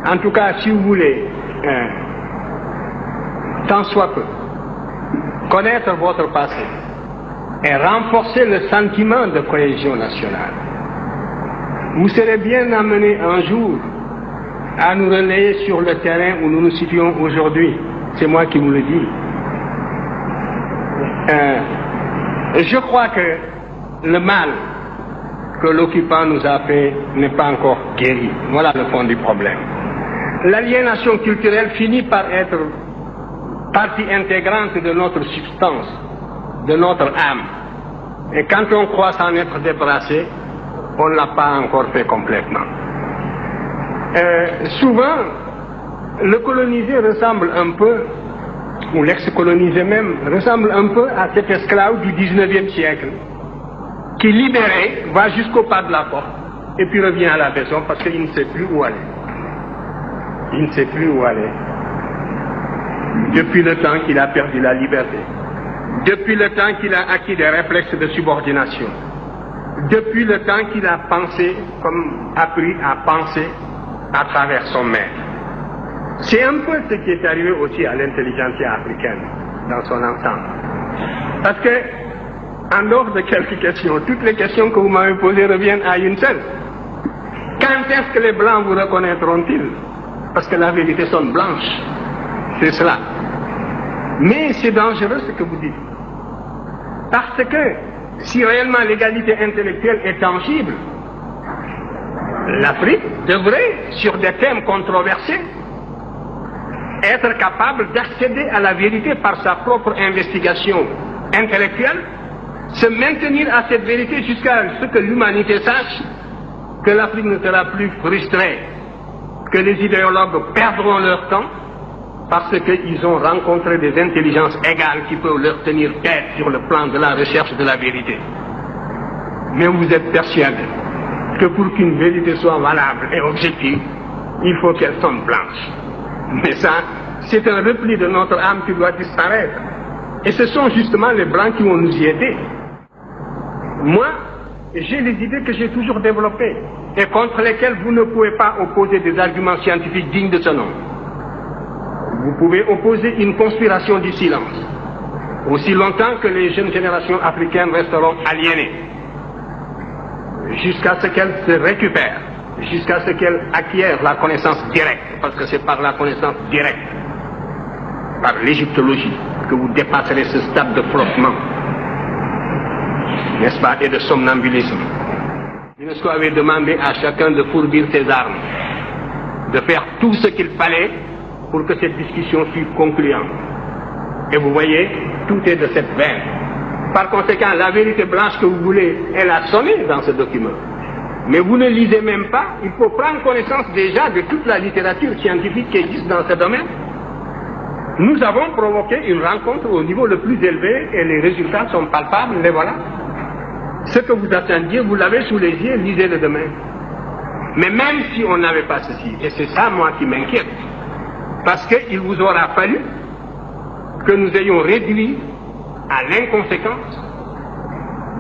En tout cas, si vous voulez, tant soit peu, connaître votre passé et renforcer le sentiment de cohésion nationale, vous serez bien amené un jour à nous relayer sur le terrain où nous nous situons aujourd'hui. C'est moi qui vous le dis. Je crois que le mal que l'occupant nous a fait n'est pas encore guéri. Voilà le fond du problème. L'aliénation culturelle finit par être partie intégrante de notre substance, de notre âme. Et quand on croit s'en être débarrassé, on ne l'a pas encore fait complètement. Souvent, le colonisé ressemble un peu, ou l'ex-colonisé même, ressemble un peu à cet esclave du 19e siècle, qui libéré va jusqu'au pas de la porte, et puis revient à la maison parce qu'il ne sait plus où aller. Il ne sait plus où aller. Depuis le temps qu'il a perdu la liberté, depuis le temps qu'il a acquis des réflexes de subordination, depuis le temps qu'il a pensé, comme appris à penser à travers son maître. C'est un peu ce qui est arrivé aussi à l'intelligentsia africaine dans son ensemble. Parce que, en dehors de quelques questions, toutes les questions que vous m'avez posées reviennent à une seule. Quand est-ce que les Blancs vous reconnaîtront-ils? Parce que la vérité sonne blanche. C'est cela. Mais c'est dangereux ce que vous dites. Parce que si réellement l'égalité intellectuelle est tangible, l'Afrique devrait, sur des thèmes controversés, être capable d'accéder à la vérité par sa propre investigation intellectuelle, se maintenir à cette vérité jusqu'à ce que l'humanité sache que l'Afrique ne sera plus frustrée, que les idéologues perdront leur temps parce qu'ils ont rencontré des intelligences égales qui peuvent leur tenir tête sur le plan de la recherche de la vérité. Mais vous êtes persuadés que pour qu'une vérité soit valable et objective, il faut qu'elle sonne blanche. Mais ça, c'est un repli de notre âme qui doit disparaître. Et ce sont justement les Blancs qui vont nous y aider. Moi, j'ai les idées que j'ai toujours développées et contre lesquelles vous ne pouvez pas opposer des arguments scientifiques dignes de ce nom. Vous pouvez opposer une conspiration du silence, aussi longtemps que les jeunes générations africaines resteront aliénées, jusqu'à ce qu'elles se récupèrent, jusqu'à ce qu'elles acquièrent la connaissance directe, parce que c'est par la connaissance directe, par l'égyptologie, que vous dépasserez ce stade de flottement, n'est-ce pas, et de somnambulisme. L'UNESCO avait demandé à chacun de fourbir ses armes, de faire tout ce qu'il fallait pour que cette discussion fût concluante. Et vous voyez, tout est de cette veine. Par conséquent, la vérité blanche que vous voulez, elle a sonné dans ce document. Mais vous ne lisez même pas, il faut prendre connaissance déjà de toute la littérature scientifique qui existe dans ce domaine. Nous avons provoqué une rencontre au niveau le plus élevé et les résultats sont palpables, les voilà. Ce que vous attendiez, vous l'avez sous les yeux, lisez-le demain. Mais même si on n'avait pas ceci, et c'est ça moi qui m'inquiète, parce qu'il vous aura fallu que nous ayons réduit à l'inconséquence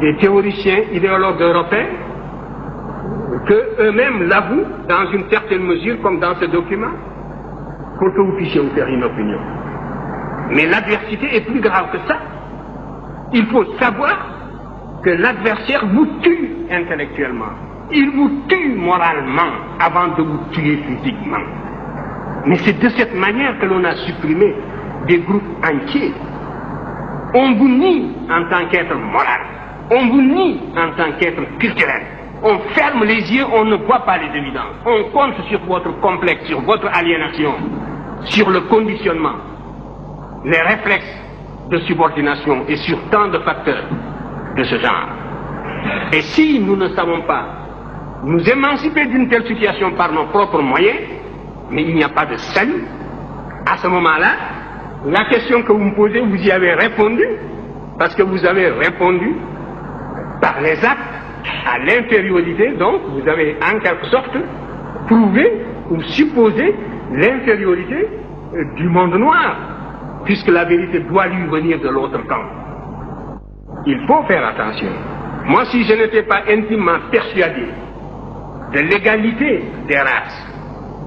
des théoriciens idéologues européens, qu'eux-mêmes l'avouent dans une certaine mesure, comme dans ce document, pour que vous puissiez vous faire une opinion. Mais l'adversité est plus grave que ça. Il faut savoir que l'adversaire vous tue intellectuellement. Il vous tue moralement avant de vous tuer physiquement. Mais c'est de cette manière que l'on a supprimé des groupes entiers. On vous nie en tant qu'être moral. On vous nie en tant qu'être culturel. On ferme les yeux, on ne voit pas les évidences. On compte sur votre complexe, sur votre aliénation, sur le conditionnement, les réflexes de subordination et sur tant de facteurs de ce genre. Et si nous ne savons pas nous émanciper d'une telle situation par nos propres moyens, mais il n'y a pas de salut. À ce moment-là, la question que vous me posez, vous y avez répondu, parce que vous avez répondu par les actes à l'infériorité, donc vous avez en quelque sorte prouvé ou supposé l'infériorité du monde noir, puisque la vérité doit lui venir de l'autre camp. Il faut faire attention. Moi, si je n'étais pas intimement persuadé de l'égalité des races,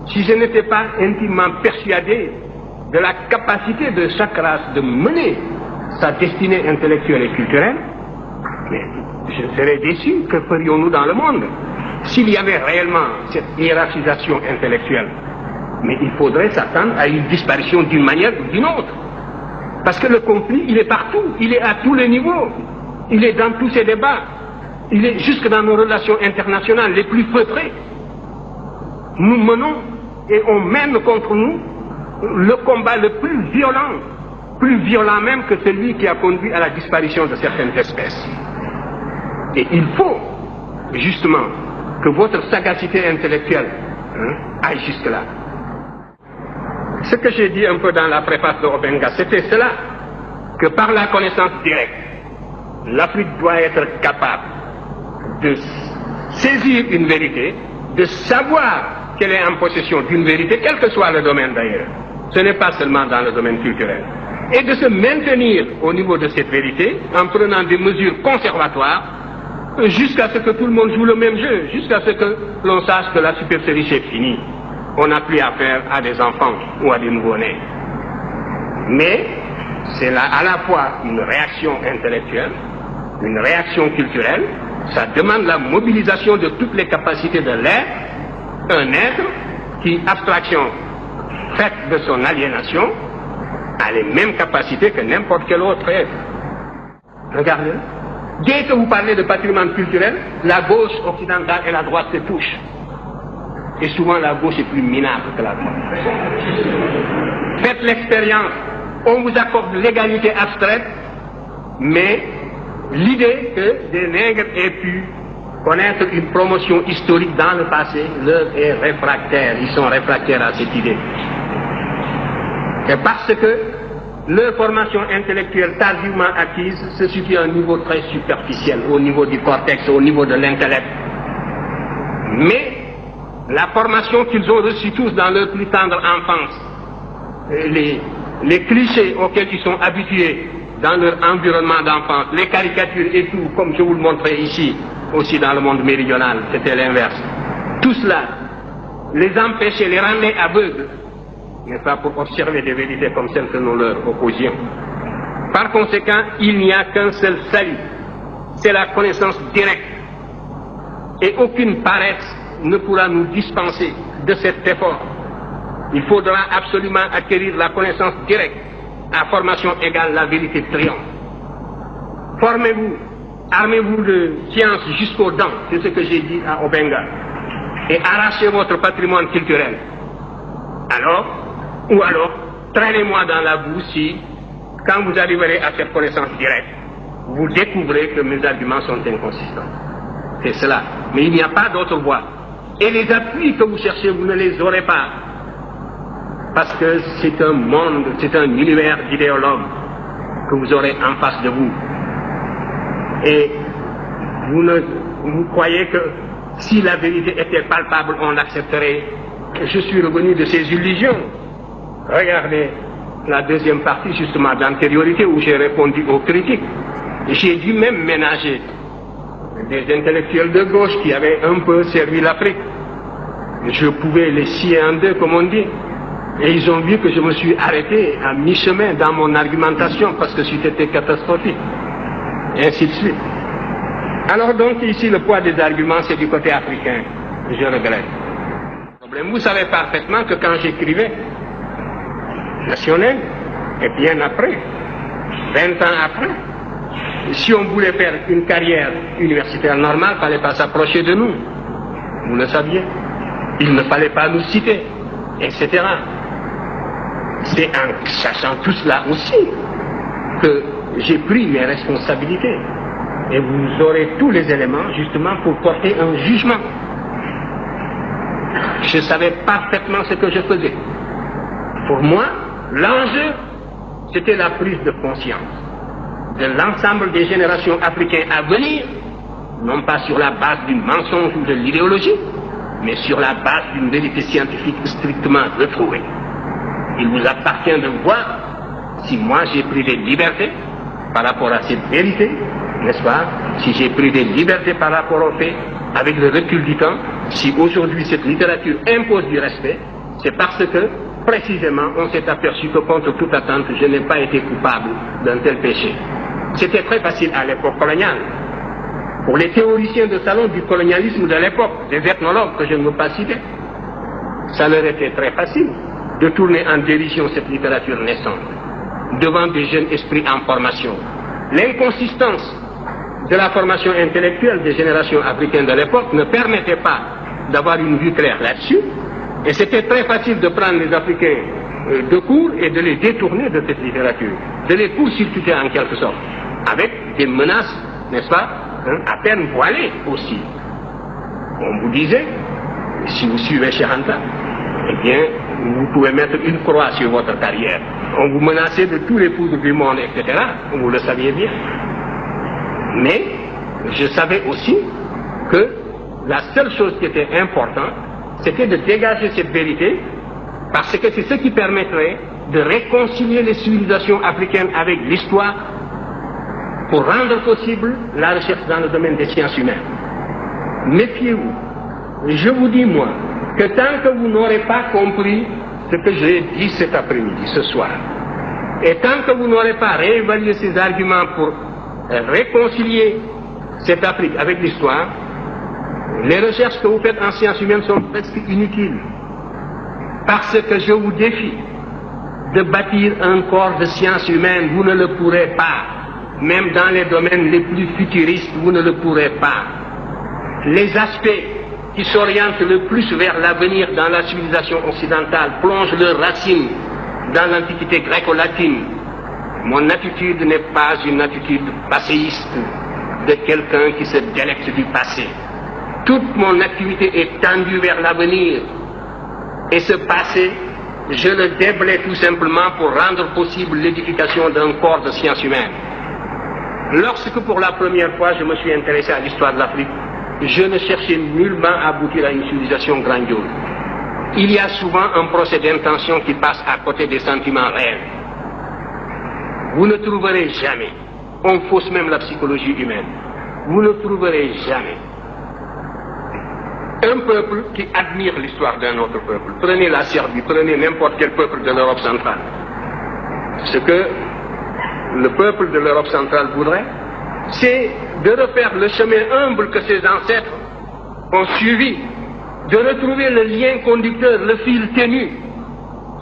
si je n'étais pas intimement persuadé de la capacité de chaque race de mener sa destinée intellectuelle et culturelle, mais je serais déçu. Que ferions-nous dans le monde s'il y avait réellement cette hiérarchisation intellectuelle? Mais il faudrait s'attendre à une disparition d'une manière ou d'une autre. Parce que le conflit, il est partout, il est à tous les niveaux, il est dans tous ces débats, il est jusque dans nos relations internationales les plus feutrées. Nous menons et on mène contre nous le combat le plus violent même que celui qui a conduit à la disparition de certaines espèces. Et il faut justement que votre sagacité intellectuelle aille jusque-là. Ce que j'ai dit un peu dans la préface de Obenga, c'était cela, que par la connaissance directe, l'Afrique doit être capable de saisir une vérité, de savoir qu'elle est en possession d'une vérité, quel que soit le domaine d'ailleurs. Ce n'est pas seulement dans le domaine culturel. Et de se maintenir au niveau de cette vérité en prenant des mesures conservatoires jusqu'à ce que tout le monde joue le même jeu, jusqu'à ce que l'on sache que la supercherie est finie. On n'a plus affaire à des enfants ou à des nouveau-nés. Mais c'est là à la fois une réaction intellectuelle, une réaction culturelle, ça demande la mobilisation de toutes les capacités de l'être, un être qui, abstraction faite de son aliénation, a les mêmes capacités que n'importe quel autre être. Regardez, dès que vous parlez de patrimoine culturel, la gauche occidentale et la droite se touchent. Et souvent la gauche est plus minable que la droite. Faites l'expérience, on vous accorde l'égalité abstraite, mais l'idée que des nègres aient pu connaître une promotion historique dans le passé leur est réfractaire, ils sont réfractaires à cette idée. Et parce que leur formation intellectuelle tardivement acquise se situe à un niveau très superficiel, au niveau du cortex, au niveau de l'intellect. Mais la formation qu'ils ont reçue tous dans leur plus tendre enfance, les clichés auxquels ils sont habitués dans leur environnement d'enfance, les caricatures et tout, comme je vous le montrais ici, aussi dans le monde méridional, c'était l'inverse. Tout cela les empêchait, les rendait aveugles, n'est-ce pas, pour observer des vérités comme celles que nous leur opposions. Par conséquent, il n'y a qu'un seul salut, c'est la connaissance directe. Et aucune paresse ne pourra nous dispenser de cet effort. Il faudra absolument acquérir la connaissance directe. À formation égale, la vérité triomphe. Formez-vous, armez-vous de science jusqu'aux dents, c'est ce que j'ai dit à Obenga, et arrachez votre patrimoine culturel. Ou alors, traînez-moi dans la boue si, quand vous arriverez à cette connaissance directe, vous découvrez que mes arguments sont inconsistants. C'est cela. Mais il n'y a pas d'autre voie. Et les appuis que vous cherchez, vous ne les aurez pas. Parce que c'est un monde, c'est un univers d'idéologues que vous aurez en face de vous. Et vous croyez que si la vérité était palpable, on l'accepterait. Je suis revenu de ces illusions. Regardez la deuxième partie justement d'antériorité où j'ai répondu aux critiques. J'ai dû même ménager des intellectuels de gauche qui avaient un peu servi l'Afrique. Je pouvais les scier en deux, comme on dit. Et ils ont vu que je me suis arrêté à mi-chemin dans mon argumentation parce que c'était catastrophique. Et ainsi de suite. Alors donc ici le poids des arguments c'est du côté africain. Je regrette. Vous savez parfaitement que quand j'écrivais National, et bien après, 20 ans après, si on voulait faire une carrière universitaire normale, il ne fallait pas s'approcher de nous. Vous le saviez. Il ne fallait pas nous citer, etc. C'est en sachant tout cela aussi que j'ai pris mes responsabilités. Et vous aurez tous les éléments justement pour porter un jugement. Je savais parfaitement ce que je faisais. Pour moi, l'enjeu, c'était la prise de conscience de l'ensemble des générations africaines à venir, non pas sur la base d'une mensonge ou de l'idéologie, mais sur la base d'une vérité scientifique strictement retrouvée. Il vous appartient de voir si moi j'ai pris des libertés par rapport à cette vérité, n'est-ce pas? Si j'ai pris des libertés par rapport au fait, avec le recul du temps, si aujourd'hui cette littérature impose du respect, c'est parce que, précisément, on s'est aperçu que contre toute attente, je n'ai pas été coupable d'un tel péché. C'était très facile à l'époque coloniale. Pour les théoriciens de salon du colonialisme de l'époque, des ethnologues que je ne veux pas citer, ça leur était très facile de tourner en dérision cette littérature naissante devant des jeunes esprits en formation. L'inconsistance de la formation intellectuelle des générations africaines de l'époque ne permettait pas d'avoir une vue claire là-dessus, et c'était très facile de prendre les Africains de court et de les détourner de cette littérature, de les court-circuiter en quelque sorte, avec des menaces, n'est-ce pas, à peine voilées aussi. On vous disait, si vous suivez Cheikh Anta, eh bien, vous pouvez mettre une croix sur votre carrière. On vous menaçait de tous les poudres du monde, etc. Vous le saviez bien. Mais je savais aussi que la seule chose qui était importante, c'était de dégager cette vérité, parce que c'est ce qui permettrait de réconcilier les civilisations africaines avec l'histoire pour rendre possible la recherche dans le domaine des sciences humaines. Méfiez-vous. Je vous dis, moi, que tant que vous n'aurez pas compris ce que j'ai dit cet après-midi, ce soir, et tant que vous n'aurez pas réévalué ces arguments pour réconcilier cette Afrique avec l'histoire, les recherches que vous faites en sciences humaines sont presque inutiles. Parce que je vous défie de bâtir un corps de sciences humaines, vous ne le pourrez pas. Même dans les domaines les plus futuristes, vous ne le pourrez pas. Les aspects qui s'orientent le plus vers l'avenir dans la civilisation occidentale plongent leurs racines dans l'antiquité gréco-latine. Mon attitude n'est pas une attitude passéiste de quelqu'un qui se délecte du passé. Toute mon activité est tendue vers l'avenir. Et ce passé, je le déblaye tout simplement pour rendre possible l'édification d'un corps de sciences humaines. Lorsque pour la première fois je me suis intéressé à l'histoire de l'Afrique, je ne cherchais nullement à aboutir à une civilisation grandiose. Il y a souvent un procès d'intention qui passe à côté des sentiments réels. Vous ne trouverez jamais, on fausse même la psychologie humaine, vous ne trouverez jamais un peuple qui admire l'histoire d'un autre peuple. Prenez la Serbie, prenez n'importe quel peuple de l'Europe centrale. Ce que le peuple de l'Europe centrale voudrait, c'est de refaire le chemin humble que ses ancêtres ont suivi, de retrouver le lien conducteur, le fil ténu,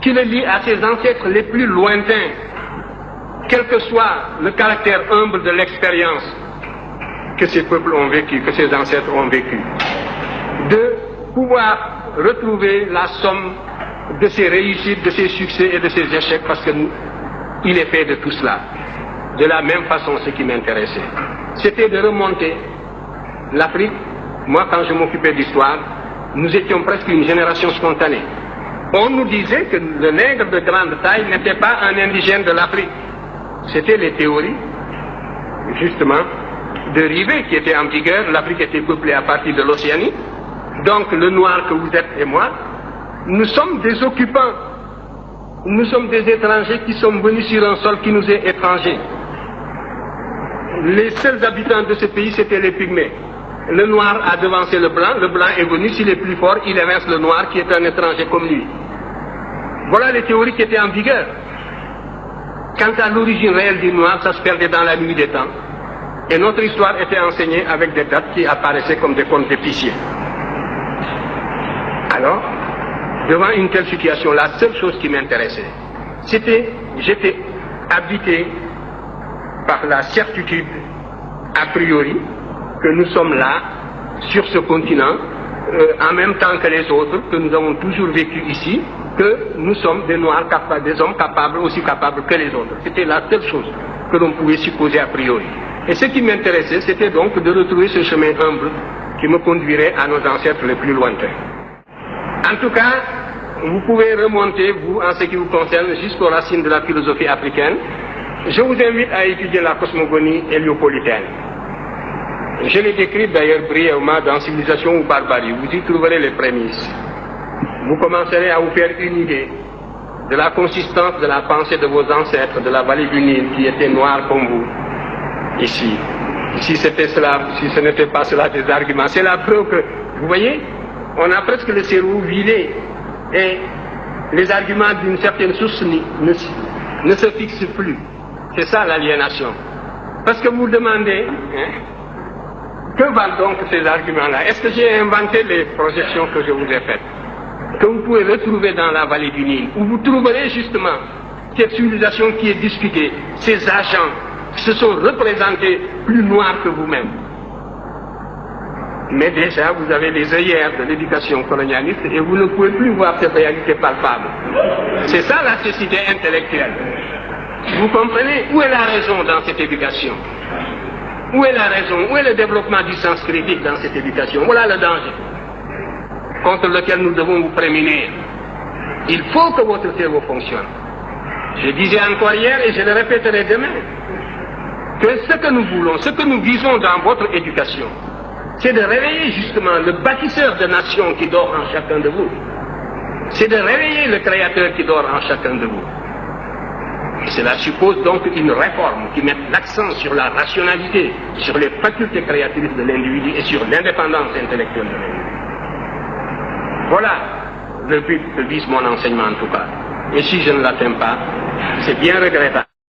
qui le lie à ses ancêtres les plus lointains, quel que soit le caractère humble de l'expérience que ces peuples ont vécu, que ces ancêtres ont vécu. De pouvoir retrouver la somme de ses réussites, de ses succès et de ses échecs, parce qu'il est fait de tout cela. De la même façon, ce qui m'intéressait, c'était de remonter l'Afrique. Moi, quand je m'occupais d'histoire, nous étions presque une génération spontanée. On nous disait que le nègre de grande taille n'était pas un indigène de l'Afrique. C'était les théories, justement, de Rivet qui étaient en vigueur. L'Afrique était peuplée à partir de l'Océanie. Donc, le noir que vous êtes et moi, nous sommes des occupants. Nous sommes des étrangers qui sommes venus sur un sol qui nous est étranger. Les seuls habitants de ce pays, c'était les Pygmées. Le noir a devancé le blanc est venu, s'il est plus fort, il évince le noir qui est un étranger comme lui. Voilà les théories qui étaient en vigueur. Quant à l'origine réelle du noir, ça se perdait dans la nuit des temps. Et notre histoire était enseignée avec des dates qui apparaissaient comme des contes d'épiciers. Alors, devant une telle situation, la seule chose qui m'intéressait, c'était, j'étais habité par la certitude, a priori, que nous sommes là, sur ce continent, en même temps que les autres, que nous avons toujours vécu ici, que nous sommes des Noirs capables, des hommes capables, aussi capables que les autres. C'était la seule chose que l'on pouvait supposer a priori. Et ce qui m'intéressait, c'était donc de retrouver ce chemin humble qui me conduirait à nos ancêtres les plus lointains. En tout cas, vous pouvez remonter, vous, en ce qui vous concerne, jusqu'aux racines de la philosophie africaine. Je vous invite à étudier la cosmogonie héliopolitaine. Je l'ai décrite d'ailleurs brièvement dans Civilisation ou Barbarie. Vous y trouverez les prémices. Vous commencerez à vous faire une idée de la consistance de la pensée de vos ancêtres de la vallée du Nil qui étaient noirs comme vous, ici. Si c'était cela, si ce n'était pas cela des arguments, c'est la preuve que, vous voyez, on a presque le cerveau vidé. Et les arguments d'une certaine source ne se fixent plus. C'est ça l'aliénation. Parce que vous demandez, que valent donc ces arguments-là? Est-ce que j'ai inventé les projections que je vous ai faites, que vous pouvez retrouver dans la vallée du Nil, où vous trouverez justement cette civilisation qui est discutée, ces agents qui se sont représentés plus noirs que vous-même? Mais déjà, vous avez les œillères de l'éducation colonialiste et vous ne pouvez plus voir cette réalité palpable. C'est ça la cécité intellectuelle. Vous comprenez? Où est la raison dans cette éducation? Où est la raison? Où est le développement du sens critique dans cette éducation? Voilà le danger contre lequel nous devons vous prémunir. Il faut que votre cerveau fonctionne. Je disais encore hier et je le répéterai demain, que ce que nous voulons, ce que nous visons dans votre éducation, c'est de réveiller justement le bâtisseur de nation qui dort en chacun de vous. C'est de réveiller le créateur qui dort en chacun de vous. Et cela suppose donc une réforme qui mette l'accent sur la rationalité, sur les facultés créatrices de l'individu et sur l'indépendance intellectuelle de l'individu. Voilà le but que vise mon enseignement en tout cas. Et si je ne l'atteins pas, c'est bien regrettable.